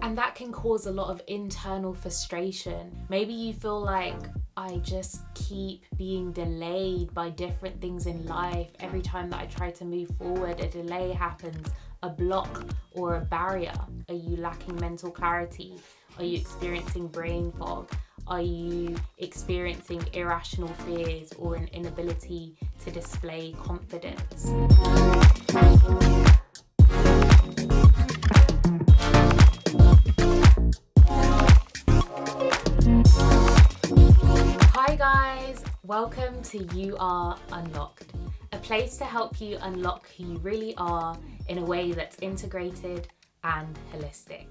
And that can cause a lot of internal frustration. Maybe you feel like, I just keep being delayed by different things in life. Every time that I try to move forward, a delay happens, a block or a barrier. Are you lacking mental clarity? Are you experiencing brain fog? Are you experiencing irrational fears or an inability to display confidence? Hi guys, welcome to You Are Unlocked, a place to help you unlock who you really are in a way that's integrated and holistic.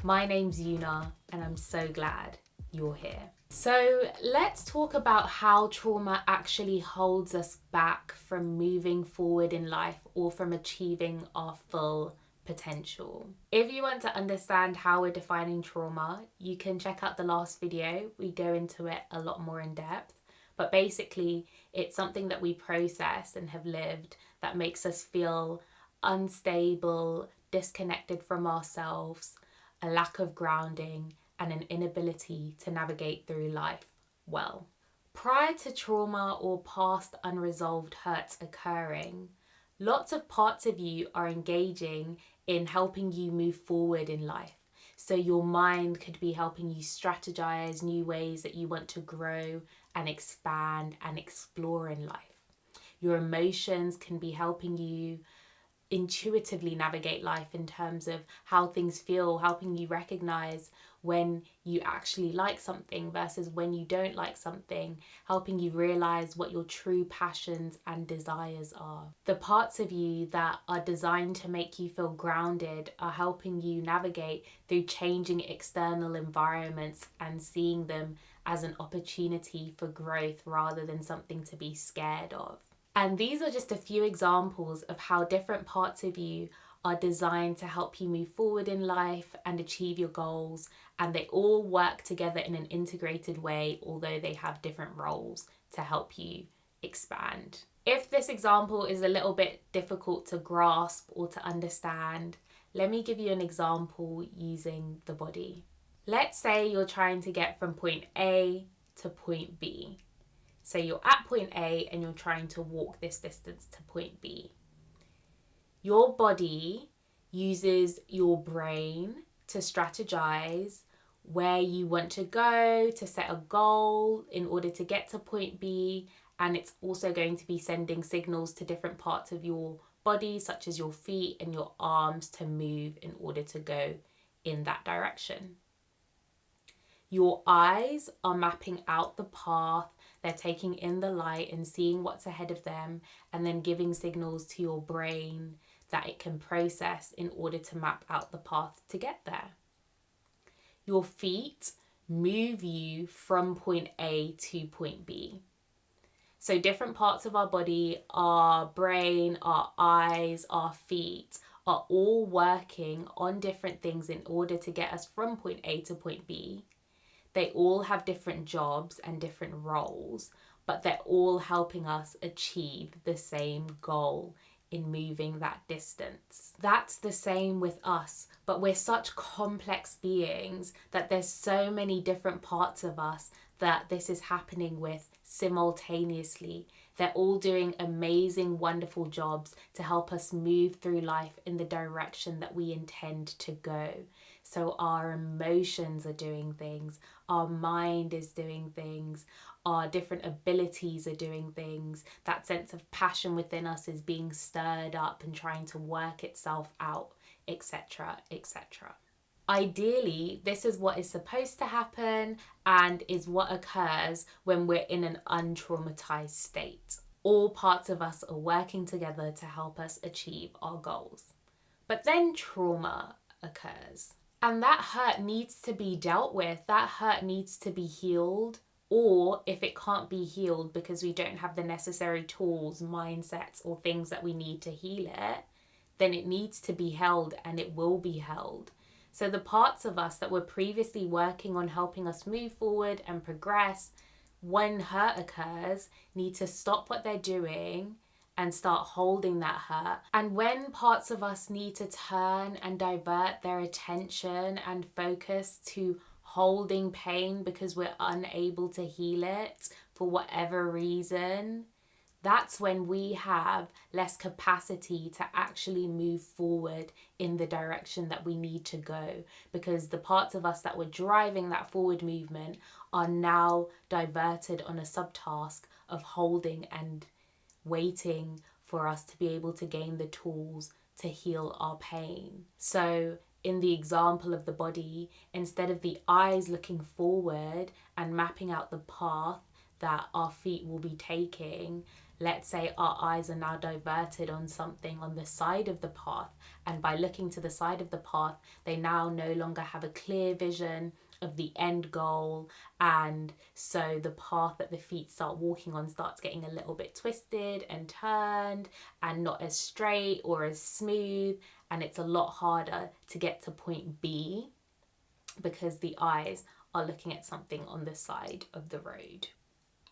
My name's Yuna and I'm so glad you're here. So let's talk about how trauma actually holds us back from moving forward in life or from achieving our full potential. If you want to understand how we're defining trauma, you can check out the last video. We go into it a lot more in depth. But basically, it's something that we process and have lived that makes us feel unstable, disconnected from ourselves, a lack of grounding, and an inability to navigate through life well. Prior to trauma or past unresolved hurts occurring, lots of parts of you are engaging in helping you move forward in life. So your mind could be helping you strategize new ways that you want to grow and expand and explore in life. Your emotions can be helping you intuitively navigate life in terms of how things feel, helping you recognize when you actually like something versus when you don't like something, helping you realize what your true passions and desires are. The parts of you that are designed to make you feel grounded are helping you navigate through changing external environments and seeing them as an opportunity for growth rather than something to be scared of. And these are just a few examples of how different parts of you are designed to help you move forward in life and achieve your goals, and they all work together in an integrated way, although they have different roles to help you expand. If this example is a little bit difficult to grasp or to understand, let me give you an example using the body. Let's say you're trying to get from point A to point B. So you're at point A and you're trying to walk this distance to point B. Your body uses your brain to strategize where you want to go, to set a goal in order to get to point B. And it's also going to be sending signals to different parts of your body, such as your feet and your arms, to move in order to go in that direction. Your eyes are mapping out the path. They're taking in the light and seeing what's ahead of them, and then giving signals to your brain that it can process in order to map out the path to get there. Your feet move you from point A to point B. So different parts of our body, our brain, our eyes, our feet, are all working on different things in order to get us from point A to point B. They all have different jobs and different roles, but they're all helping us achieve the same goal in moving that distance. That's the same with us, but we're such complex beings that there's so many different parts of us that this is happening with simultaneously. They're all doing amazing, wonderful jobs to help us move through life in the direction that we intend to go. So our emotions are doing things, our mind is doing things, our different abilities are doing things. That sense of passion within us is being stirred up and trying to work itself out, etc., etc. Ideally, this is what is supposed to happen and is what occurs when we're in an untraumatized state. All parts of us are working together to help us achieve our goals. But then trauma occurs. And that hurt needs to be dealt with. That hurt needs to be healed. Or if it can't be healed because we don't have the necessary tools, mindsets, or things that we need to heal it, then it needs to be held, and it will be held. So the parts of us that were previously working on helping us move forward and progress, when hurt occurs, need to stop what they're doing and start holding that hurt. And when parts of us need to turn and divert their attention and focus to holding pain because we're unable to heal it for whatever reason, that's when we have less capacity to actually move forward in the direction that we need to go, because the parts of us that were driving that forward movement are now diverted on a subtask of holding and waiting for us to be able to gain the tools to heal our pain. So in the example of the body, instead of the eyes looking forward and mapping out the path that our feet will be taking, let's say our eyes are now diverted on something on the side of the path, and by looking to the side of the path, they now no longer have a clear vision of the end goal, and so the path that the feet start walking on starts getting a little bit twisted and turned and not as straight or as smooth, and it's a lot harder to get to point B because the eyes are looking at something on the side of the road.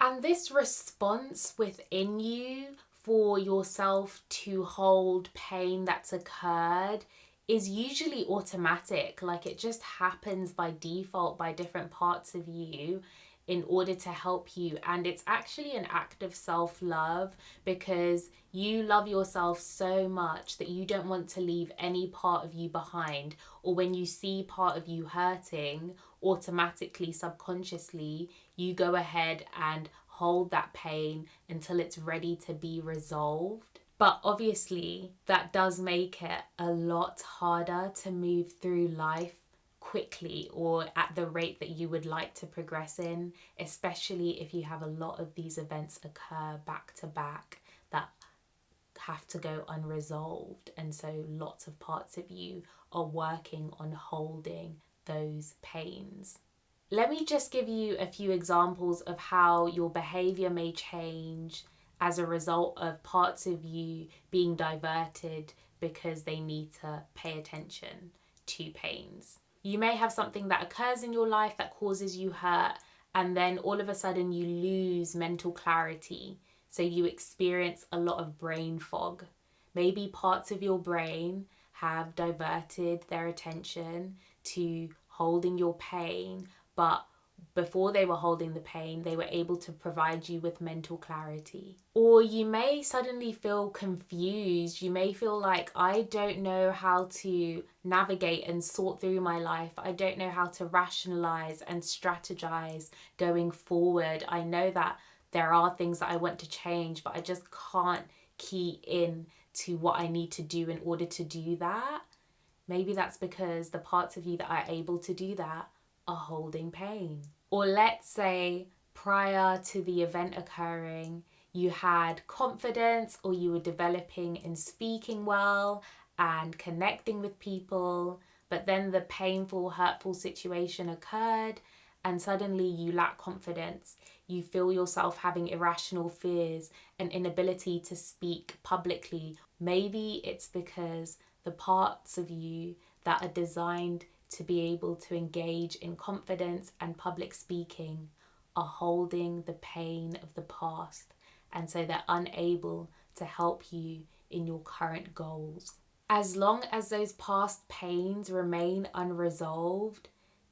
And this response within you for yourself to hold pain that's occurred is usually automatic. Like, it just happens by default by different parts of you in order to help you. And it's actually an act of self-love, because you love yourself so much that you don't want to leave any part of you behind. Or when you see part of you hurting, automatically, subconsciously, you go ahead and hold that pain until it's ready to be resolved. But obviously, that does make it a lot harder to move through life quickly or at the rate that you would like to progress in, especially if you have a lot of these events occur back to back that have to go unresolved. And so lots of parts of you are working on holding those pains. Let me just give you a few examples of how your behavior may change as a result of parts of you being diverted because they need to pay attention to pains. You may have something that occurs in your life that causes you hurt, and then all of a sudden you lose mental clarity. So you experience a lot of brain fog. Maybe parts of your brain have diverted their attention to holding your pain, but before they were holding the pain, they were able to provide you with mental clarity. Or you may suddenly feel confused. You may feel like, I don't know how to navigate and sort through my life. I don't know how to rationalize and strategize going forward. I know that there are things that I want to change, but I just can't key in to what I need to do in order to do that. Maybe that's because the parts of you that are able to do that are holding pain. Or let's say prior to the event occurring, you had confidence, or you were developing in speaking well and connecting with people, but then the painful, hurtful situation occurred and suddenly you lack confidence. You feel yourself having irrational fears and inability to speak publicly. Maybe it's because the parts of you that are designed to be able to engage in confidence and public speaking are holding the pain of the past, and so they're unable to help you in your current goals. As long as those past pains remain unresolved,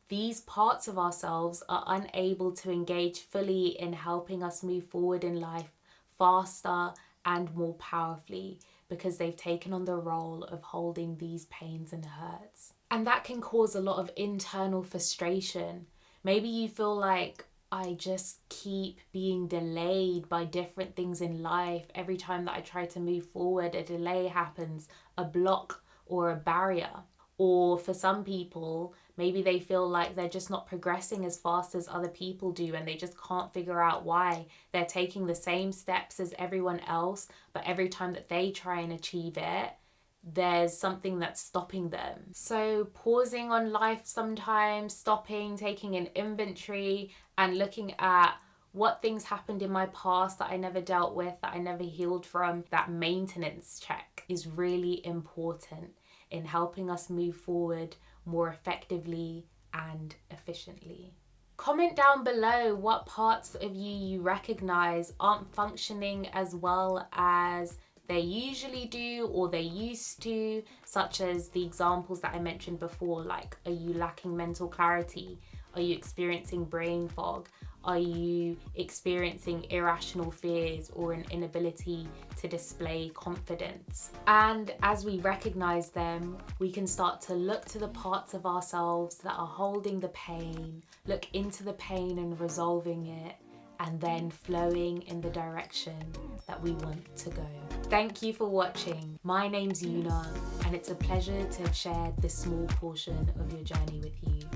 these parts of ourselves are unable to engage fully in helping us move forward in life faster and more powerfully, because they've taken on the role of holding these pains and hurts. And that can cause a lot of internal frustration. Maybe you feel like, I just keep being delayed by different things in life. Every time that I try to move forward, a delay happens, a block or a barrier. Or for some people, maybe they feel like they're just not progressing as fast as other people do, and they just can't figure out why. They're taking the same steps as everyone else, but every time that they try and achieve it, there's something that's stopping them. So pausing on life sometimes, stopping, taking an inventory and looking at what things happened in my past that I never dealt with, that I never healed from, that maintenance check is really important in helping us move forward more effectively and efficiently. Comment down below what parts of you recognize aren't functioning as well as they usually do or they used to, such as the examples that I mentioned before, like, are you lacking mental clarity? Are you experiencing brain fog? Are you experiencing irrational fears or an inability to display confidence? And as we recognize them, we can start to look to the parts of ourselves that are holding the pain, look into the pain and resolving it, and then flowing in the direction that we want to go. Thank you for watching. My name's Yuna, and it's a pleasure to have shared this small portion of your journey with you.